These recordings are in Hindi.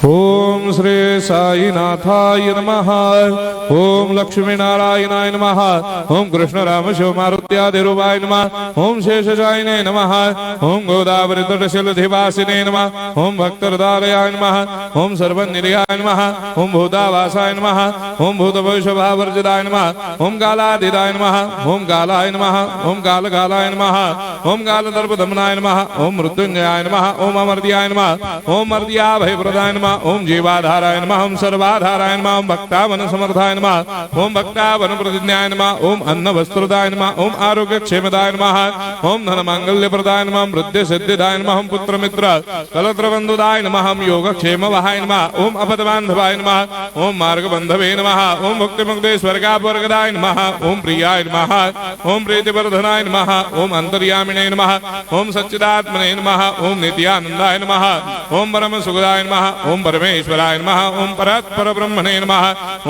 ओम श्री साईनाथाय नमः। ओम लक्ष्मी नारायणाय नमः। ओम कृष्ण राम शिव मारुत्यादिरूपाय नमः। ओम शेषशायिने नमः। ओम गोदावरी तटशिलधिवासिने नमः। ओम भक्तहृदयाय नमः। ओम सर्वनिर्याय नमः। ओम भूतावासाय नमः। ओम भूतभविष्यभावर्जिताय नमः। ओम कालाधीराय नमः। ओम कालाय नमः। ओम कालकालाय नमः। ओम कालदर्पदमनाय नमः। ओम मृत्युंजयाय नमः। ओम अमर्त्याय नमः। ओम मर्त्याभयप्रदाय नमः। ओम जीवाधाराय नमः। ओम सर्वाधाराय नमः। ओम भक्तावन समर्थाय नमः। ओम भक्तावन प्रतिज्ञाय नमः। ओम अन्न वस्त्रदाय नमः। ओम आरोग्य क्षेमदाय नमः। ओम धन मांगल्य प्रदाय नमः। ओम वृद्धि सिद्धिदाय नमः। ओम पुत्र मित्र कलत्र बंधुदाय नमः। ओम योग क्षेम वहाय नमः। ओम अपदबांधवाय नमः। ओम मार्ग बंधवे नमः। ओम मुक्ति मुक्ति स्वर्गापवर्गदाय नमः। ओम प्रियाय नमः। ओम प्रीतिवर्धनाय नमः। ओम अंतर्यामिने नमः। ओम सच्चिदात्मने नमः। ओम नित्यानंदाय नमः। ओम परम सुखदाय नमः। ओम परमेश्वराय नमः। ओम परात्पर ब्रह्मणे नमः।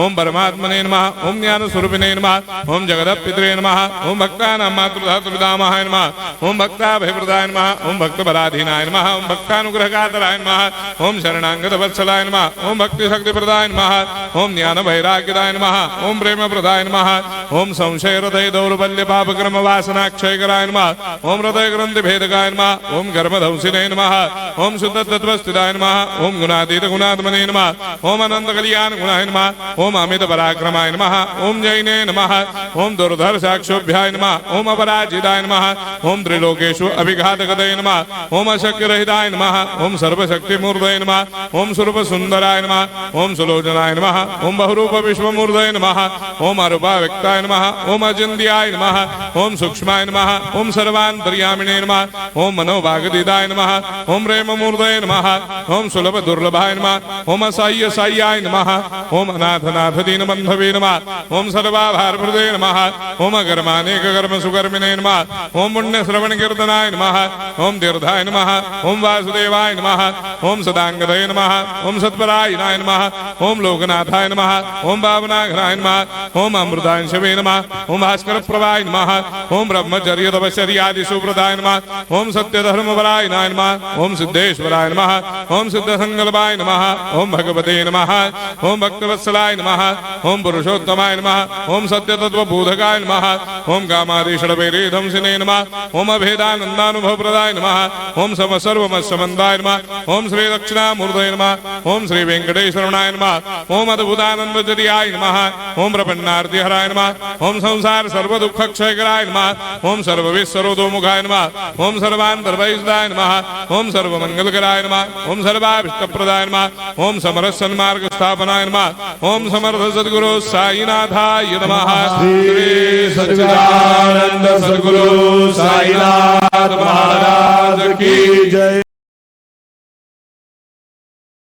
ओम परमात्मने नमः। ओम ज्ञान स्वरूपिणे नमः। ओम जगदपितरे नमः। ओम भक्तानां मातृधातुर्धामाय नमः। ओम भक्ताभयप्रदाय नमः। ओम भक्तपराधीनाय नमः। ओम भक्तानुग्रहकातराय नमः। ओम शरणागत वत्सलाय नमः। ओम भक्ति शक्ति प्रदाय नमः। ओम ज्ञान वैराग्यदाय नमः। ओम प्रेम प्रदाय नमः। ओम संशय हृदय दौर्बल्य पापक्रम वासना क्षयकराय नमः। ओम हृदय ग्रंथि भेदकाय नमः। ओम गर्भधंसिने नमः। ओम शुद्ध तत्वस्थिताय नमः। ओम गुणातीत गुणात्मने नमः। ओम अनंत कल्याण गुणाय नमः। ओम अमित पराक्रमाय नमः। ओम जैने नमः। ओम दुर्धर्षाक्षोभ्याय नमः। ओम अपराजिताय नमः। ओम त्रिलोकेषु अभिघातगतये नमः। ओम अशक्य रहिताय नमः। ओम सर्वशक्ति मूर्धये नमः। ओम स्वरूप सुंदराय नमः। ओम सुलोचनाय नमः। ओम बहुरूप विश्वमूर्धये नमः। ओम अरूपाव्यक्ताय नमः। ओम अचिन्त्याय नमः। ओम सूक्ष्माय नमः। ओम सर्वान्तर्यामिने नमः। ओम मनोभागदिदाय नमः। ओम प्रेममूर्धये नमः। ओम सुलभ दुर्लभाय नमः। ओम असाह्य साह्याय नमः। ओम अनाथनाथ दीनबन्धवे नमः। ओम सर्वाभारप्रदे नमः। ओम अगर्मानेक कर्म सुकर्मिणे नमः। ओम पुण्य श्रवण कीर्तनाय नमः। ओम तीर्थाय नमः। ओम वासुदेवाय नमः। ओम सदांगदये नमः। ओम सत्परायणाय नमः। ओम लोकनाथाय नमः। ओम भावनाघ्नाय नमः। ओम अमृतांशवे नमः। ओम भास्कर प्रभाय नमः। ओम ब्रह्मचर्य तपश्चर्यादि सुप्रदाय नमः। ओम सत्य धर्मपरायणाय नमः। ओम सिद्धेश्वराय नमः। ओम सिद्ध संकल्पाय नमः। ओम भगवते नमः। ओम भक्तवत्सलाय नमः। ओम पुरुषोत्तमाय नमः। ओम सत्य तत्व बोधकाय नमः। ओम कामादिषडवैरे धंसिने नमः। ओम अभेदानंदानुभव प्रदाय नमः। ओम सम सर्वमस्समन्दाय नमः। ओम श्री दक्षिणामूर्तये नमः। ओम श्री वेंकटेश्वरनाय नमः। ओम अद्भुतानंदजरियाय नमः। ओम प्रपन्नार्ति हराय नमः। ओम संसार सर्व दुख क्षयकराय नमः। ओम सर्वविश्वरोधोमुखाय नमः। ओम सर्वान्तर्वैसदाय नमः। ओम सर्वमंगलकराय नमः। ओम सर्वाभिष्टप्रदाय नमः। ओम समरस सन्मार्ग स्थापनाय नमः। ओम समर्थ सद्गुरु साईनाथाय नमः। श्री सच्चिदानंद सद्गुरु साईनाथ महाराज की जय।